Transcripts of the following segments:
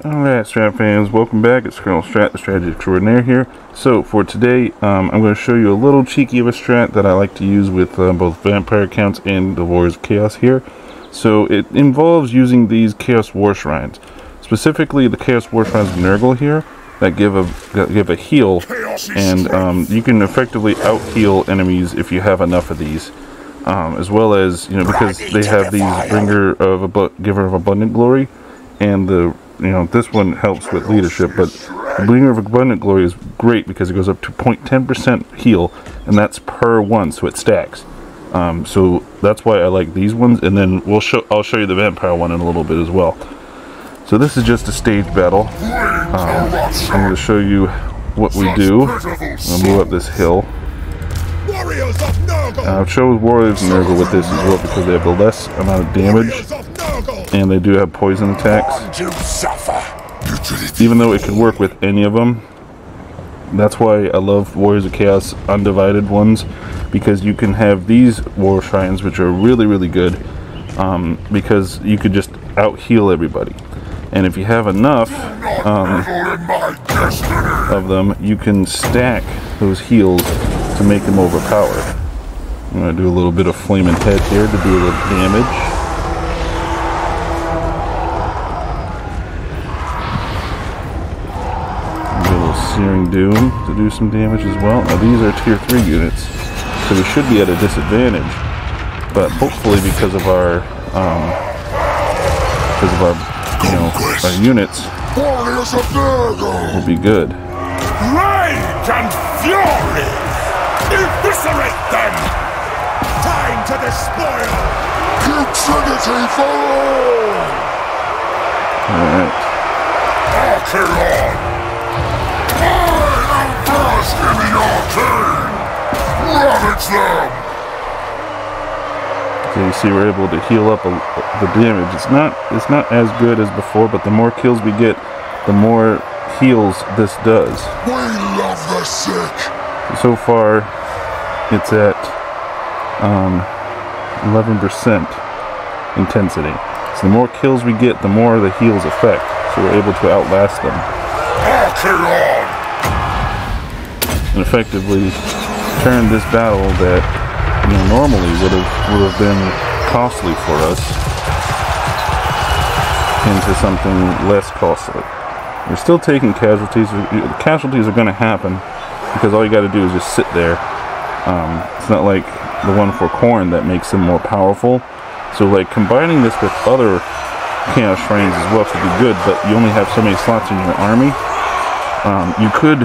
Alright, Strat fans, welcome back. It's Colonel Strat, the strategy extraordinaire here. So, for today, I'm going to show you a little cheeky of a strat that I like to use with both vampire accounts and the Warriors of Chaos here. So, it involves using these Chaos warshrines. Specifically, the Chaos warshrines of Nurgle here that give a heal, and you can effectively out-heal enemies if you have enough of these. As well as, because they have these Giver of Abundant Glory, and this one helps with leadership, but the Bringer of Abundant Glory is great because it goes up to 0.10% heal, and that's per one, so it stacks. So that's why I like these ones, and then I'll show you the vampire one in a little bit as well. So this is just a stage battle. I'm going to show you what we do. I'm going to move up this hill. I've chosen Warriors of Nurgle with this as well because they have the less amount of damage, and they do have poison attacks. Even though it could work with any of them, that's why I love Warriors of Chaos undivided ones, because you can have these war shrines which are really good, because you could just out heal everybody, and if you have enough of them, you can stack those heals to make them overpowered. I'm going to do a little bit of Flaming Head here to do a little damage. A little Searing Doom to do some damage as well. Now these are tier 3 units, so we should be at a disadvantage, but hopefully because of our our units, will be good. Rage and fury! Eviscerate them! Time to despoil! Utility for all! Alright. Archaon! I am first in the arcane! Ravage them! So you see we're able to heal up the damage. It's not as good as before, but the more kills we get, the more heals this does. We love the sick! So far, it's at 11% intensity. So the more kills we get, the more the heals affect. So we're able to outlast them. And effectively turn this battle that normally would have been costly for us into something less costly. We're still taking casualties. Casualties are going to happen, because all you got to do is just sit there. It's not like the one for Corn that makes them more powerful. So like combining this with other Chaos Shrines as well could be good, but you only have so many slots in your army. You could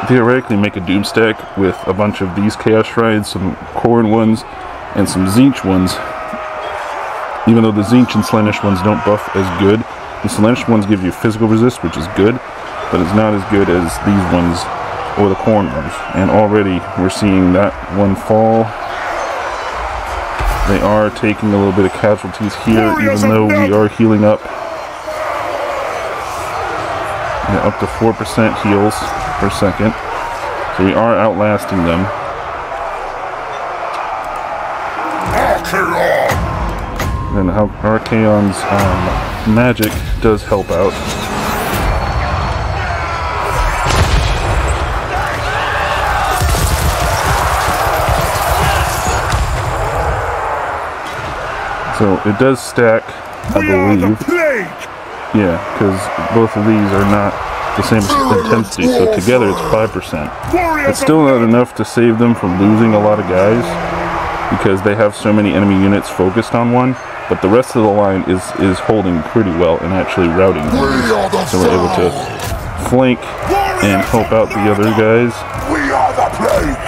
theoretically make a Doom stack with a bunch of these Chaos Shrines, some Corn ones, and some Tzeentch ones. Even though the Tzeentch and Slaanesh ones don't buff as good. The Slaanesh ones give you physical resist, which is good, but it's not as good as these ones or the Corn ones. And already we're seeing that one fall. They are taking a little bit of casualties here, even though we are healing up. Yeah, up to 4% heals per second. So we are outlasting them. And Archaon's magic does help out. So it does stack, I believe. Yeah, because both of these are not the same intensity, so together it's 5%. It's still not enough to save them from losing a lot of guys, because they have so many enemy units focused on one, but the rest of the line is holding pretty well and actually routing them. So we're able to flank and help out the other guys. We are the plague!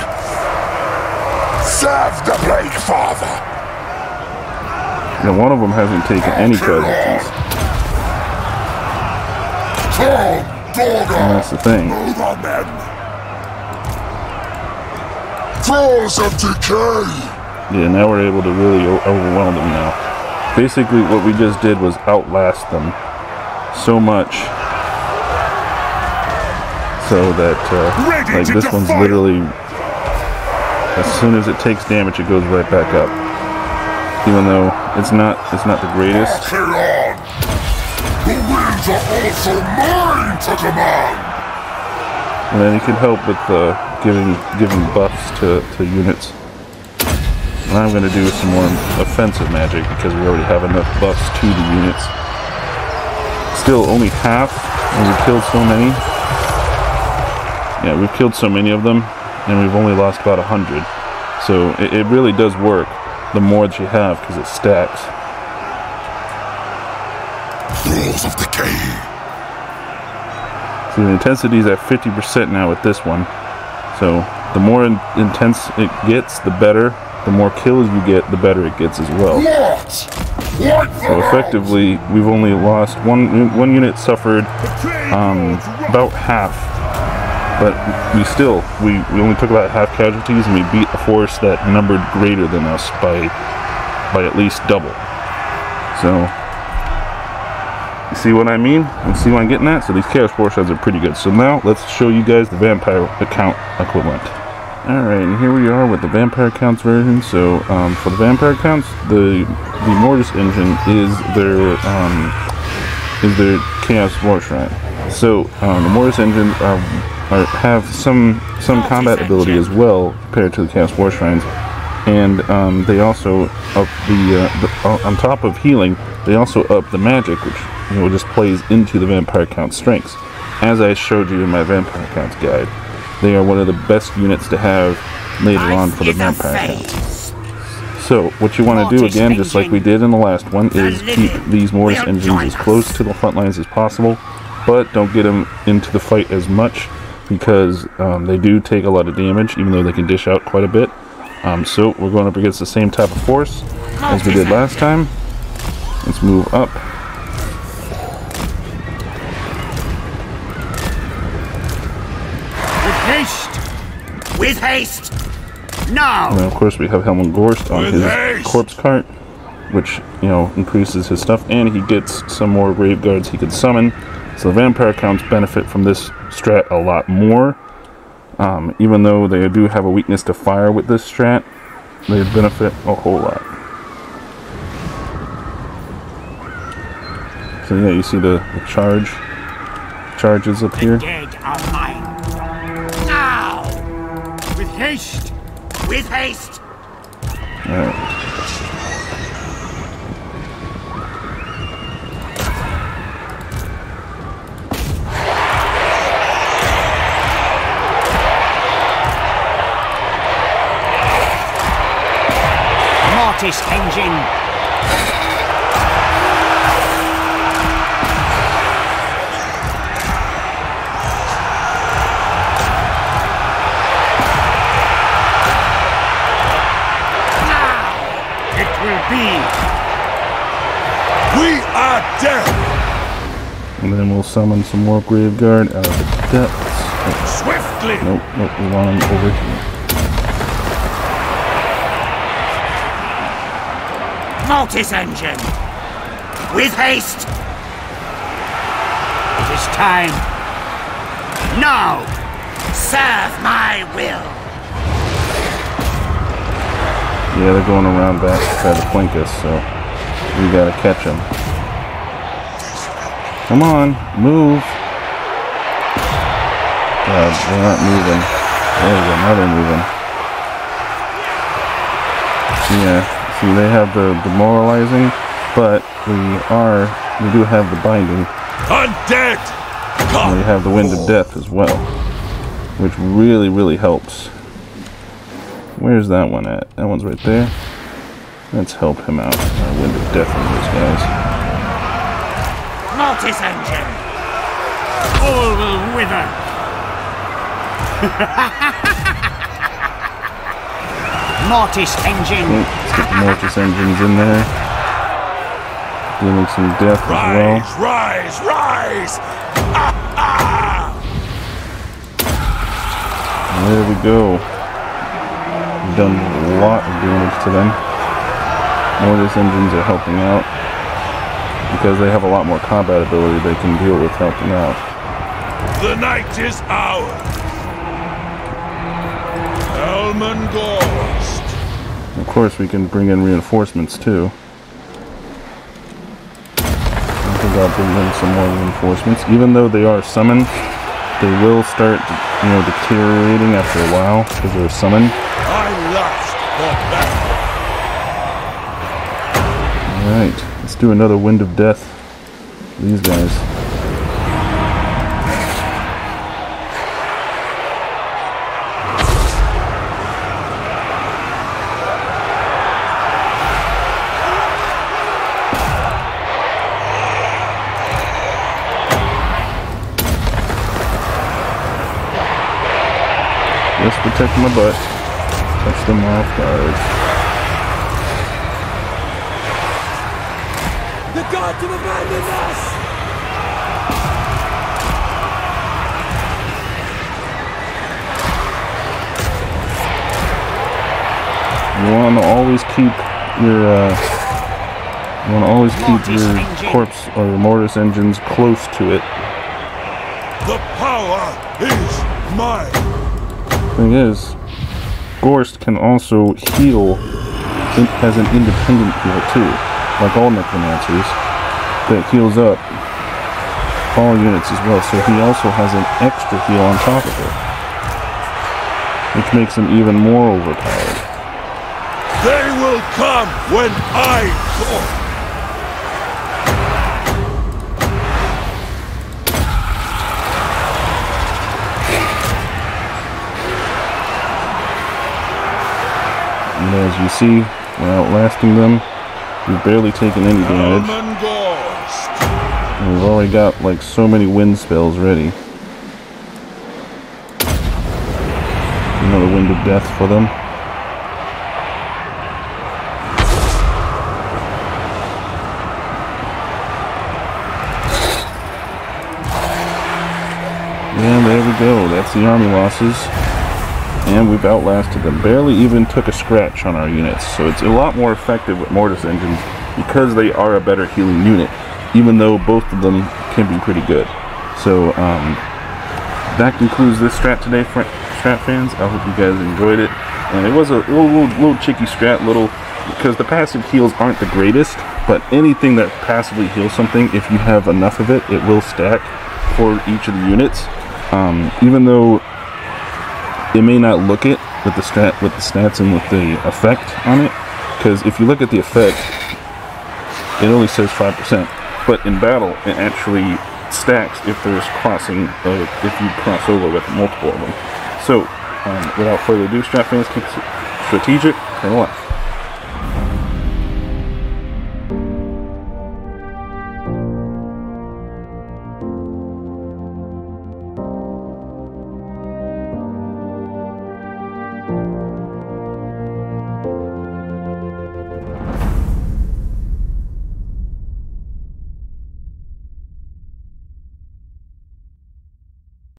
Serve the plague, Father! And one of them hasn't taken any casualties. And that's the thing. Thralls of decay! Yeah, now we're able to really overwhelm them now. Basically what we just did was outlast them so much, so that like this one's literally, as soon as it takes damage, it goes right back up. Even though it's not the greatest. The winds engines are also mine to command! And then he can help with giving buffs to units. And I'm going to do some more offensive magic because we already have enough buffs to the units. Still only half, and we've killed so many. Yeah, we've killed so many of them, and we've only lost about 100. So it really does work the more that you have because it stacks. Rules of decay. So the intensity is at 50% now with this one. So the more intense it gets, the better. The more kills you get, the better it gets as well. So effectively, we've only lost one unit suffered about half, but we only took about half casualties, and we beat a force that numbered greater than us by at least double. So you see what I mean? You see what I'm getting at? So these chaos warshrines are pretty good. So now let's show you guys the vampire account equivalent. Alright, and here we are with the vampire counts version. So for the vampire counts, the Mortis Engine is their chaos warshrine. So the Mortis Engine have some combat ability as well compared to the chaos warshrines, and they also up on top of healing, they also up the magic, which just plays into the vampire count strengths. As I showed you in my vampire counts guide. They are one of the best units to have later on for the vampire count. So, what you want to do again, just like we did in the last one, is keep these Mortis Engines as close to the front lines as possible, but don't get them into the fight as much, because they do take a lot of damage, even though they can dish out quite a bit. So, we're going up against the same type of force as we did last time. Let's move up. With haste! Now! And then of course we have Helmut Gorst on his corpse cart, which, increases his stuff, and he gets some more grave guards he could summon. So the vampire counts benefit from this strat a lot more. Even though they do have a weakness to fire with this strat, they benefit a whole lot. So yeah, you see the charges up here. Dead are mine. Now! With haste! With haste! Alright. Mortis Engine! We are dead! And then we'll summon some more Graveguard out of the depths. Swiftly! Nope, we want them over here. Mortis Engine! With haste! It is time. Now! Serve my will! Yeah, they're going around back to try to flank us, so we gotta catch them. Come on, move! God, they're not moving. There's another moving. Yeah, see, they have the demoralizing, but we do have the binding. Undead! And we have the wind of death as well, which really, really helps. Where's that one at? That one's right there. Let's help him out. Wind of death on those guys. Mortis Engine! All will wither! Mortis Engine! Let's get the Mortis Engines in there. Dealing some death as well. Rise! And there we go. We've done a lot of damage to them. Mortis Engines are helping out because they have a lot more combat ability they can deal with helping out. The night is ours. Helmut Gorst. Of course, we can bring in reinforcements too. I don't think about bringing in some more reinforcements. Even though they are summoned, they will start, you know, deteriorating after a while because they're summoned. Alright, let's do another Wind of Death. These guys. Just protect my butt. Touch them off guard. The gods have abandoned us! You want to always keep your corpse or your Mortis Engines close to it. The power is mine. Thing is, Gorst can also heal as an independent heal too, like all necromancers, that heals up all units as well, so he also has an extra heal on top of it, which makes him even more overpowered. They will come when I call. And as you see, we're outlasting them. We've barely taken any damage. And we've already got like so many wind spells ready. Another Wind of Death for them. And there we go. That's the army losses. And we've outlasted them. Barely even took a scratch on our units. So it's a lot more effective with Mortis Engines because they are a better healing unit, even though both of them can be pretty good. So that concludes this strat today, strat fans. I hope you guys enjoyed it. And it was a little cheeky strat, because the passive heals aren't the greatest, but anything that passively heals something, if you have enough of it, it will stack for each of the units. Even though it may not look it with the stats and with the effect on it, because if you look at the effect, it only says 5%, but in battle it actually stacks if there's crossing, if you cross over with multiple of them. So without further ado, strat fans, keep strategic and alive.